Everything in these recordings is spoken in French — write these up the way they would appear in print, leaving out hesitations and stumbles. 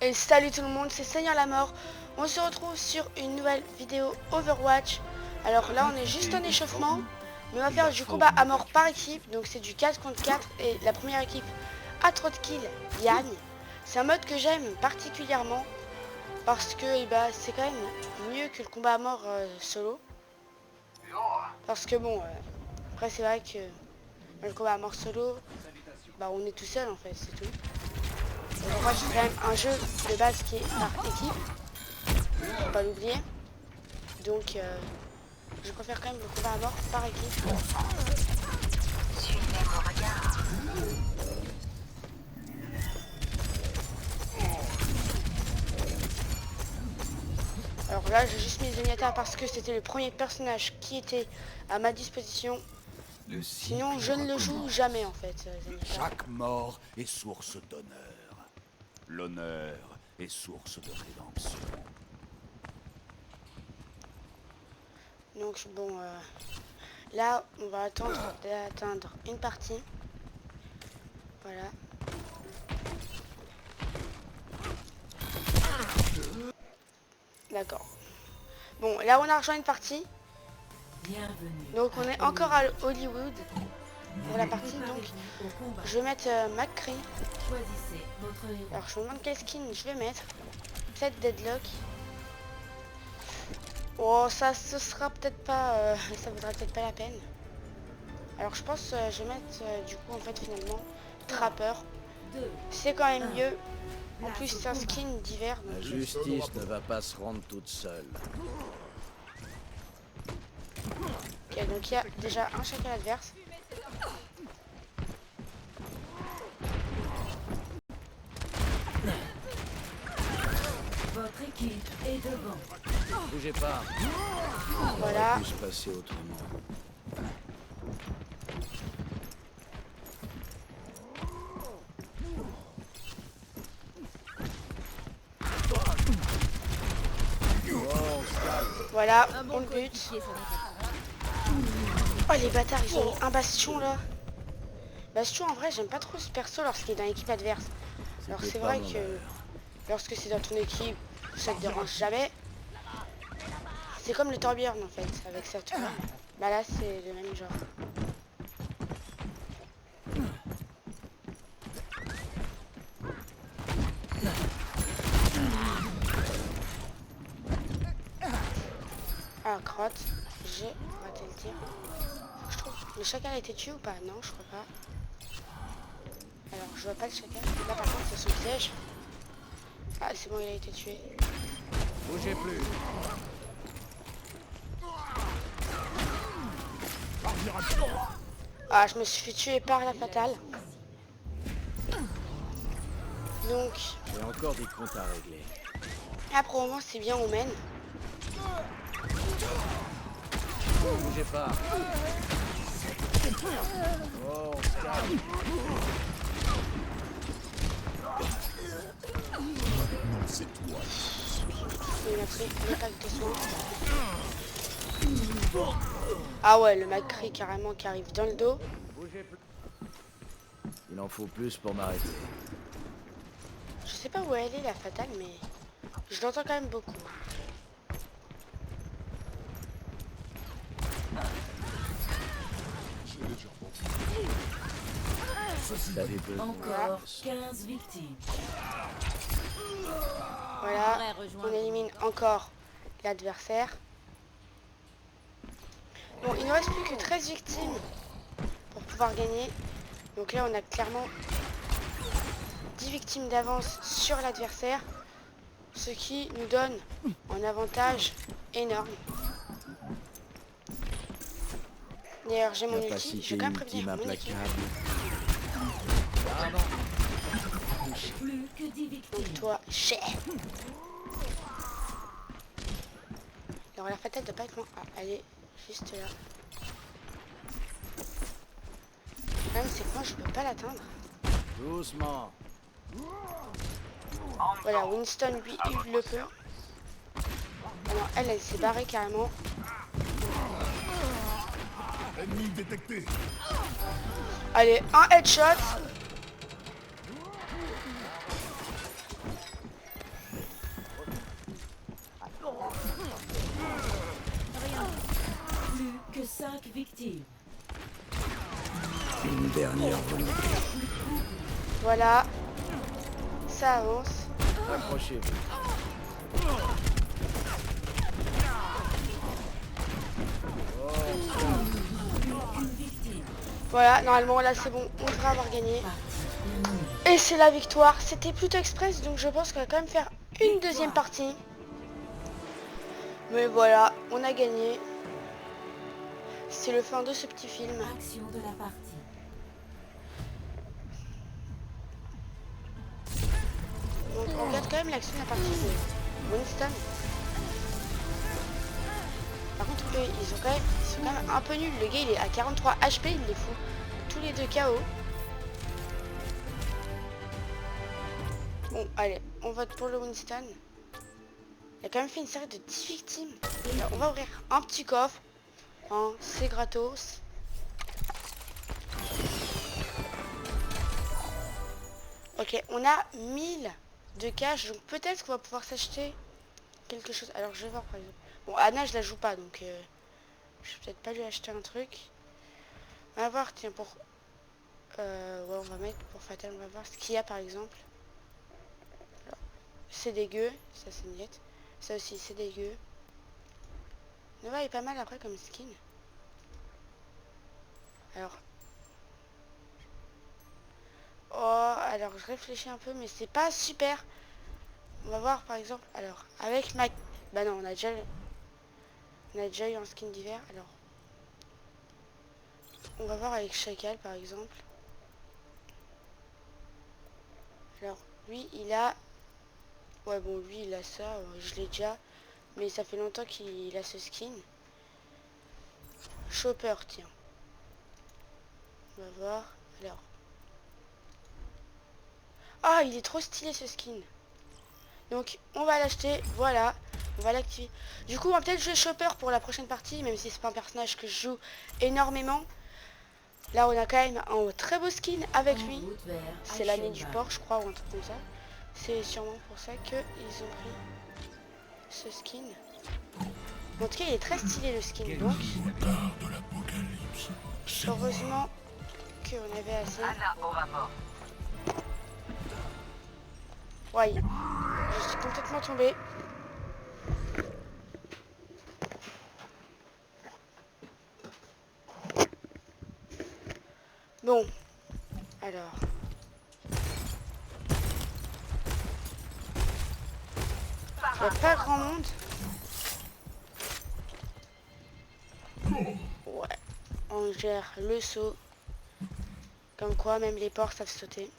Et salut tout le monde, c'est Seigneur la Mort. On se retrouve sur une nouvelle vidéo Overwatch. Alors là on est juste en échauffement, mais on va faire du combat à mort par équipe. Donc c'est du 4 contre 4 et la première équipe a trop de kills, gagne. C'est un mode que j'aime particulièrement parce que c'est quand même mieux que le combat à mort solo. Parce que bon, après c'est vrai que le combat à mort solo, on est tout seul en fait, c'est tout. Overwatch c'est quand même un jeu de base qui est par équipe, faut pas l'oublier. Donc je préfère quand même le combat à mort par équipe. Suivez mon regard. Alors là j'ai juste mis Zenyatta parce que c'était le premier personnage qui était à ma disposition. Sinon je ne le joue jamais en fait, Zenyatta. Chaque mort est source d'honneur. L'honneur est source de rédemption. Donc bon, là on va attendre d'atteindre une partie. Voilà. D'accord. Bon, là on a rejoint une partie. Bienvenue. Donc on est encore à Hollywood pour la partie. Donc je vais mettre McCree. Choisissez votre héros. Alors je me demande quel skin je vais mettre. Peut-être Deadlock. Oh ça ce sera peut-être pas ça vaudra peut-être pas la peine. Alors je pense je vais mettre du coup en fait finalement Trapper. 2. C'est quand même mieux. En plus c'est un skin d'hiver. La justice ne va pas se rendre toute seule. Ok, donc il y a déjà un chacal adverse. Votre équipe est devant. Bougez pas. Voilà. Ça aurait pu se passer autrement. Voilà, on le bute. Oh les bâtards, ils ont mis un bastion là. Bastion en vrai j'aime pas trop ce perso lorsqu'il est dans l'équipe adverse. Alors c'est vrai que lorsque c'est dans ton équipe, ça te dérange jamais. C'est comme le Torbjörn en fait, avec sa tour. Bah là c'est le même genre. Ah crotte, j'ai raté le tir. Je trouve. Le chacal a été tué ou pas? Non je crois pas. Alors je vois pas le chacal. Là par contre c'est son piège. Ah c'est bon il a été tué. Bougez plus. Ah je me suis fait tuer par la fatale. Donc J'ai encore des comptes à régler. là pour le moment c'est bien on mène. Bougez pas. Oh, on se calme. C'est toi. Il m'a pris le pack de soins. Ah ouais le McCree carrément qui arrive dans le dos. Bougez plus. Il en faut plus pour m'arrêter. Je sais pas où elle est la fatale mais je l'entends quand même beaucoup. Vous avez besoin. Encore 15 victimes. Voilà, on élimine encore l'adversaire. Bon, il ne reste plus que 13 victimes pour pouvoir gagner. Donc là, on a clairement 10 victimes d'avance sur l'adversaire, ce qui nous donne un avantage énorme. D'ailleurs, j'ai mon ulti, je vais quand même prévenir mon équipe. Plus que 10 victimes. Donc toi, chais. Alors la fatale doit pas être loin. Ah, elle est juste là. Le problème c'est que moi je peux pas l'atteindre. Doucement. Voilà, Winston lui il le peut. Alors elle s'est barrée carrément. Ennemi détecté. Allez, un headshot. victime. Une dernière volonté. Voilà. Ça avance. Approchez-vous. Une victime. Voilà, normalement là c'est bon, on devrait avoir gagné. Et c'est la victoire. C'était plutôt express, donc je pense qu'on va quand même faire une deuxième partie. Mais voilà, on a gagné. C'est le fin de ce petit film. Action de la partie. Donc on regarde quand même l'action de la partie de Winston. Par contre eux, ils sont quand même un peu nuls. Le gars il est à 43 HP, il les fout tous les deux KO. Bon allez, on vote pour le Winston. Il a quand même fait une série de 10 victimes. Alors, on va ouvrir un petit coffre. Hein, c'est gratos. Ok, on a 1000 de cash, donc peut-être qu'on va pouvoir s'acheter quelque chose. Alors je vais voir par exemple. Bon, Anna je la joue pas, donc je vais peut-être pas lui acheter un truc. On va voir, tiens, pour... ouais, on va mettre pour Fatal, on va voir ce qu'il y a par exemple. C'est dégueu, ça c'est niette. Ça aussi c'est dégueu. Nova est pas mal après comme skin. Alors... Oh, alors je réfléchis un peu, mais c'est pas super. On va voir par exemple, alors, avec ma... Bah non, on a déjà eu un skin d'hiver, alors... On va voir avec Chacal par exemple. Alors, lui, il a... Ouais, bon, lui, il a ça, je l'ai déjà. Mais ça fait longtemps qu'il a ce skin. Chopper, tiens. On va voir. Alors. Ah, il est trop stylé ce skin. Donc, on va l'acheter. Voilà. On va l'activer. Du coup, on va peut-être jouer Chopper pour la prochaine partie. Même si c'est pas un personnage que je joue énormément. Là, on a quand même un très beau skin avec lui. C'est l'année du port, je crois, ou un truc comme ça. C'est sûrement pour ça qu'ils ont pris ce skin. En tout cas, il est très stylé le skin, donc. Heureusement qu'on avait assez. Ouais, je suis complètement tombée. Bon, alors. Il n'y a pas grand monde. Ouais, on gère le saut. Comme quoi, même les porcs savent sauter.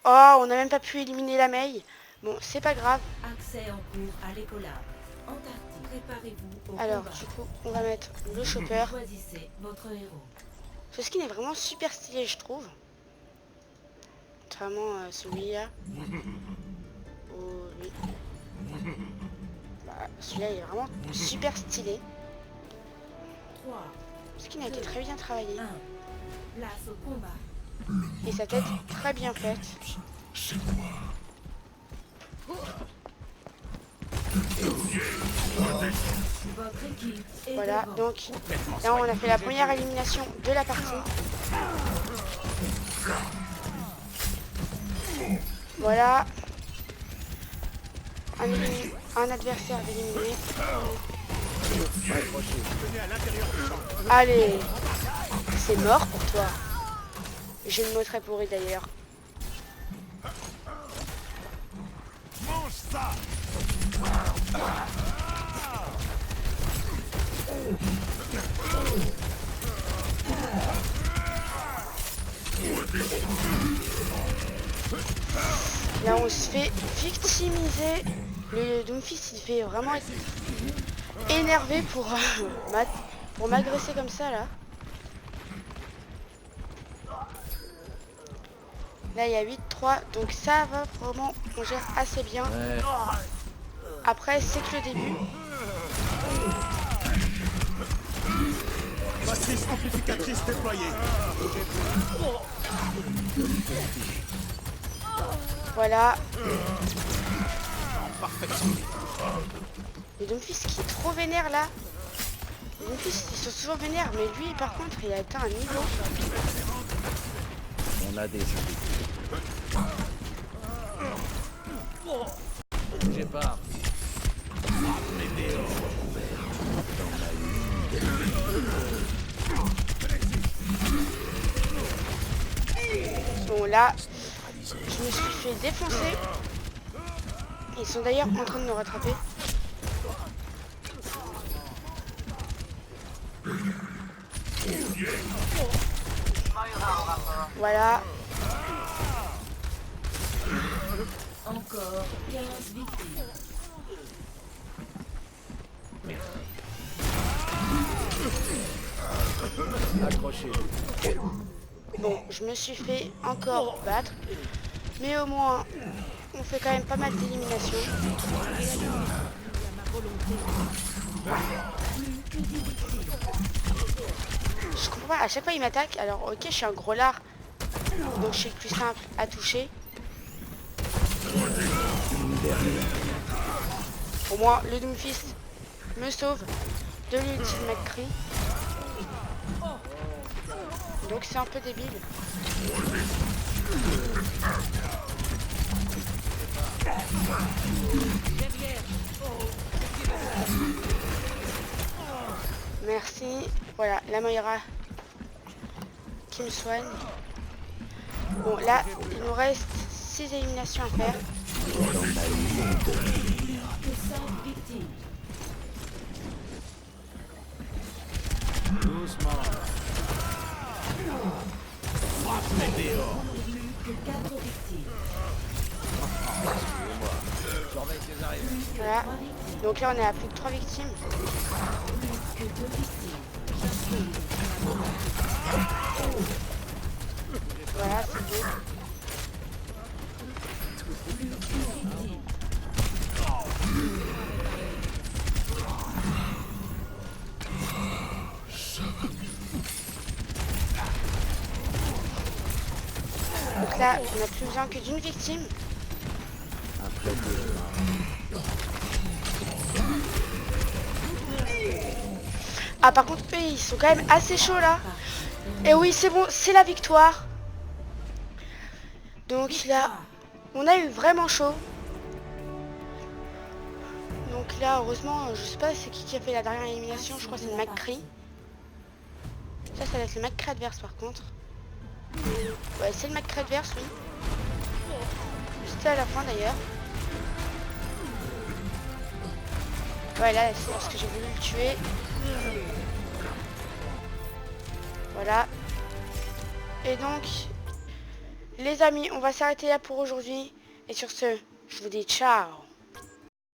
Oh, on n'a même pas pu éliminer la Mei. Bon, c'est pas grave. Accès en cours à l'écolab. Antarctique, préparez-vous au Alors, combat. du coup, on va mettre le Chopper. Choisissez votre héros. Ce skin est vraiment super stylé, je trouve. Notamment celui-là. Oh, lui. Bah, celui-là, il est vraiment super stylé. 3, Ce skin a été très bien travaillé. 1. Place au combat. Et sa tête très bien faite. Votre équipe est Voilà, devant. donc là on a fait la première élimination de la partie. Voilà. Un adversaire éliminé. Allez, c'est mort pour toi. J'ai le mot très pourri d'ailleurs. Mange ça! Là on se fait victimiser. Le Doomfist il fait vraiment être énervé pour m'agresser comme ça là. Là il y a 8-3, donc ça va vraiment, on gère assez bien. Ouais. Après c'est que le début. Matrice amplificatrice déployée. Voilà. Le Doomfist qui est trop vénère là. Les Doomfist ils sont toujours vénères, mais lui par contre il a atteint un niveau. On a des idées. Bougez pas. Bon là, je me suis fait défoncer. Ils sont d'ailleurs en train de nous rattraper. Voilà. Encore 15 victimes. Accrochez-vous. Bon, je me suis fait encore battre. Mais au moins, on fait quand même pas mal d'éliminations. Je comprends pas, à chaque fois il m'attaque. Alors ok, je suis un gros lard. Donc je suis le plus simple à toucher. Au moins, le Doomfist me sauve de l'ultime McCree. Donc c'est un peu débile. Merci. Voilà, la Moira qui me soigne. Bon, là, il nous reste 6 éliminations à faire. Doucement. Voilà. Donc là, on est à plus de 3 victimes. Voilà, c'est bon. Donc là, on n'a plus besoin que d'une victime. Ah, par contre, eux, ils sont quand même assez chauds là. Et oui, c'est bon, c'est la victoire. Donc là, on a eu vraiment chaud. Donc là, heureusement, je sais pas c'est qui a fait la dernière élimination. Je crois que c'est le McCree. Ça va être le McCree adverse par contre. Ouais, c'est le McCree adverse, oui. Juste à la fin d'ailleurs. Ouais, là, c'est parce que j'ai voulu le tuer. Voilà. Et donc, les amis, on va s'arrêter là pour aujourd'hui. Et sur ce, je vous dis ciao.